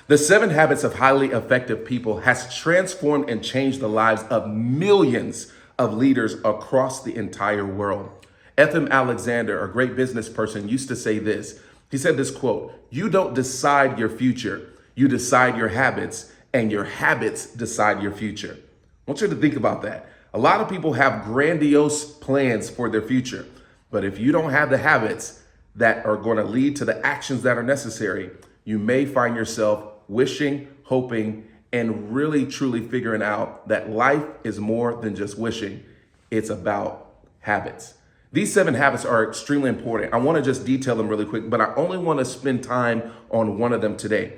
The 7 Habits of Highly Effective People has transformed and changed the lives of millions of leaders across the entire world. Ethem Alexander, a great business person, used to say this. He said this quote, "You don't decide your future, you decide your habits, and your habits decide your future." I want you to think about that. A lot of people have grandiose plans for their future, but if you don't have the habits that are going to lead to the actions that are necessary, you may find yourself wishing, hoping, and really truly figuring out that life is more than just wishing. It's about habits. These 7 habits are extremely important. I want to just detail them really quick, but I only want to spend time on one of them today.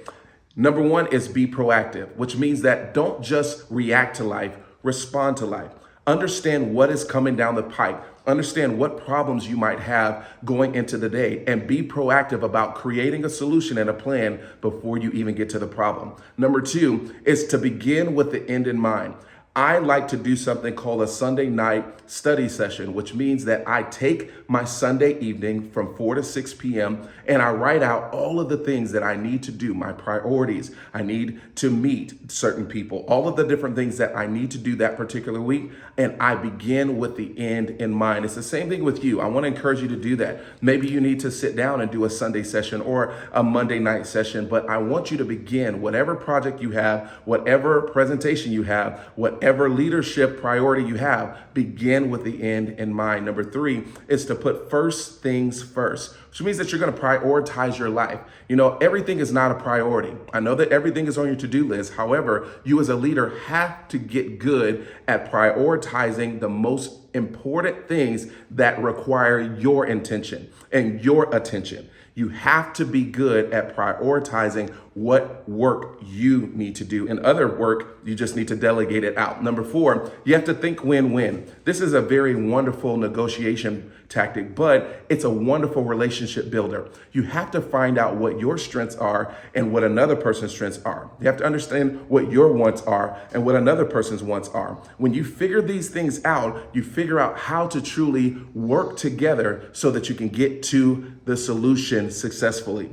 Number 1 is be proactive, which means that don't just react to life, respond to life. Understand what is coming down the pipe. Understand what problems you might have going into the day, and be proactive about creating a solution and a plan before you even get to the problem. Number 2 is to begin with the end in mind. I like to do something called a Sunday night study session, which means that I take my Sunday evening from 4 to 6 p.m. and I write out all of the things that I need to do, my priorities. I need to meet certain people, all of the different things that I need to do that particular week. And I begin with the end in mind. It's the same thing with you. I want to encourage you to do that. Maybe you need to sit down and do a Sunday session or a Monday night session, but I want you to begin whatever project you have, whatever presentation you have, whatever leadership priority you have, begin with the end in mind. Number 3 is to put first things first, which means that you're going to prioritize your life. You know, everything is not a priority. I know that everything is on your to-do list. However, you as a leader have to get good at prioritizing the most important things that require your intention and your attention. You have to be good at prioritizing what work you need to do. And other work, you just need to delegate it out. Number 4, you have to think win-win. This is a very wonderful negotiation tactic, but it's a wonderful relationship builder. You have to find out what your strengths are and what another person's strengths are. You have to understand what your wants are and what another person's wants are. When you figure these things out, you figure out how to truly work together so that you can get to the solution successfully.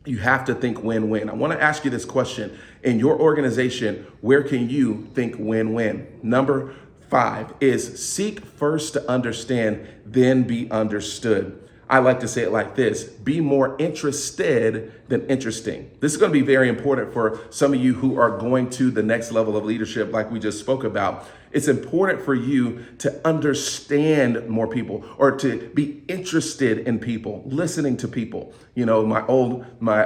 You have to think win-win. I want to ask you this question. In your organization, where can you think win-win? Number 5 is seek first to understand, then be understood. I like to say it like this: be more interested than interesting. This is going to be very important for some of you who are going to the next level of leadership, like we just spoke about. It's important for you to understand more people, or to be interested in people, listening to people. You know, my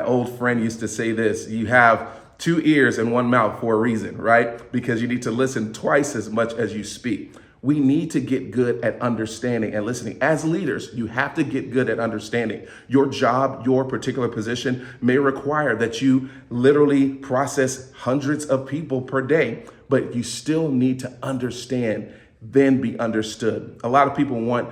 old friend used to say this: you have 2 ears and 1 mouth for a reason, right? Because you need to listen twice as much as you speak. We need to get good at understanding and listening. As leaders, you have to get good at understanding. Your job, your particular position may require that you literally process hundreds of people per day, but you still need to understand, then be understood. A lot of people want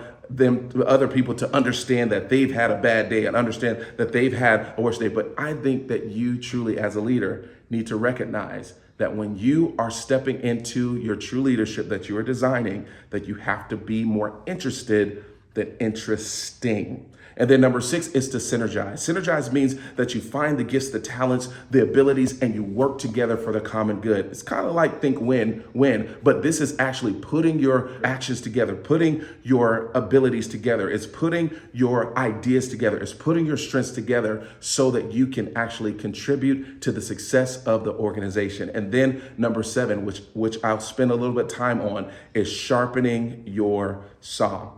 other people to understand that they've had a bad day and understand that they've had a worse day. But I think that you truly, as a leader, need to recognize that when you are stepping into your true leadership that you are designing, that you have to be more interested than interesting. And then number 6 is to synergize. Synergize means that you find the gifts, the talents, the abilities, and you work together for the common good. It's kind of like think win, but this is actually putting your actions together, putting your abilities together. It's putting your ideas together. It's putting your strengths together so that you can actually contribute to the success of the organization. And then number 7, which I'll spend a little bit of time on, is sharpening your saw.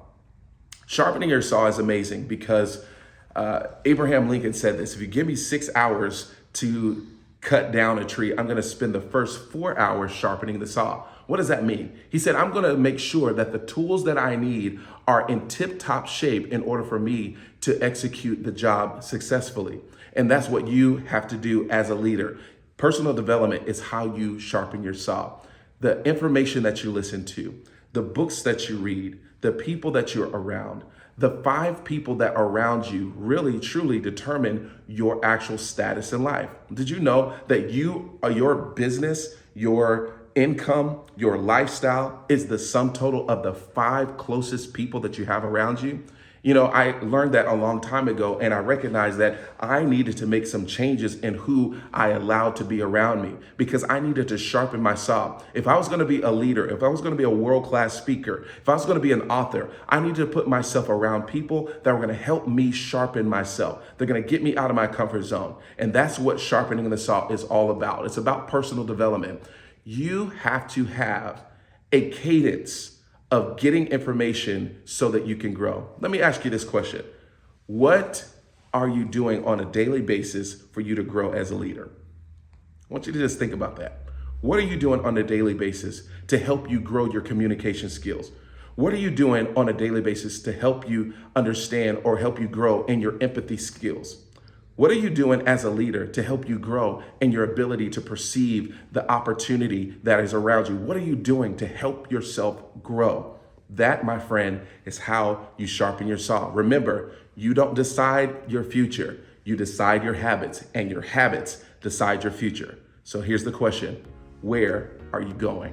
Sharpening your saw is amazing because Abraham Lincoln said this: if you give me 6 hours to cut down a tree, I'm going to spend the first 4 hours sharpening the saw. What does that mean? He said, I'm going to make sure that the tools that I need are in tip-top shape in order for me to execute the job successfully. And that's what you have to do as a leader. Personal development is how you sharpen your saw. The information that you listen to, the books that you read, the people that you're around, the 5 people that are around you really truly determine your actual status in life. Did you know that your business, your income, your lifestyle is the sum total of the 5 closest people that you have around you? I learned that a long time ago, and I recognized that I needed to make some changes in who I allowed to be around me because I needed to sharpen my saw. If I was going to be a leader, if I was going to be a world-class speaker, if I was going to be an author, I needed to put myself around people that were going to help me sharpen myself. They're going to get me out of my comfort zone. And that's what sharpening the saw is all about. It's about personal development. You have to have a cadence of getting information so that you can grow. Let me ask you this question. What are you doing on a daily basis for you to grow as a leader? I want you to just think about that. What are you doing on a daily basis to help you grow your communication skills? What are you doing on a daily basis to help you understand or help you grow in your empathy skills? What are you doing as a leader to help you grow in your ability to perceive the opportunity that is around you? What are you doing to help yourself grow? That, my friend, is how you sharpen your saw. Remember, you don't decide your future. You decide your habits, and your habits decide your future. So here's the question. Where are you going?